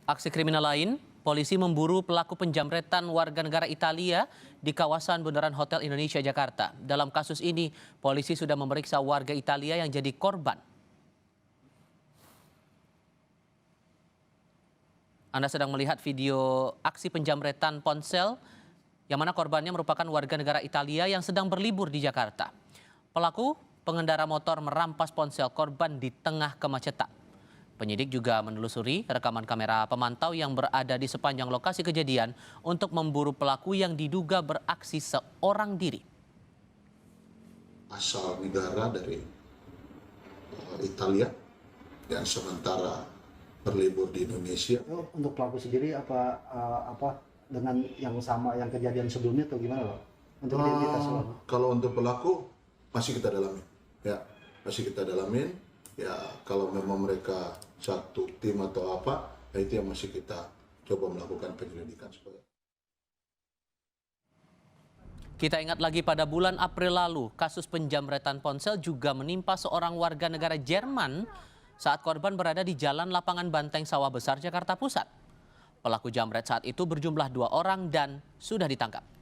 Aksi kriminal lain, polisi memburu pelaku penjamretan warga negara Italia di kawasan Bundaran Hotel Indonesia, Jakarta. Dalam kasus ini, polisi sudah memeriksa warga Italia yang jadi korban. Anda sedang melihat video aksi penjamretan ponsel yang mana korbannya merupakan warga negara Italia yang sedang berlibur di Jakarta. Pelaku pengendara motor merampas ponsel korban di tengah kemacetan. Penyidik juga menelusuri rekaman kamera pemantau yang berada di sepanjang lokasi kejadian untuk memburu pelaku yang diduga beraksi seorang diri. Asal negara dari Italia yang sementara berlibur di Indonesia. Untuk pelaku sendiri apa dengan yang sama yang kejadian sebelumnya atau gimana, Pak? Untuk identitas, Pak? Kalau untuk pelaku masih kita dalamin, ya masih kita dalamin. Ya kalau memang mereka satu tim atau apa, ya itu yang masih kita coba melakukan penyelidikan. Kita ingat lagi pada bulan April lalu, kasus penjamretan ponsel juga menimpa seorang warga negara Jerman saat korban berada di Jalan Lapangan Banteng Sawah Besar, Jakarta Pusat. Pelaku jamret saat itu berjumlah 2 orang dan sudah ditangkap.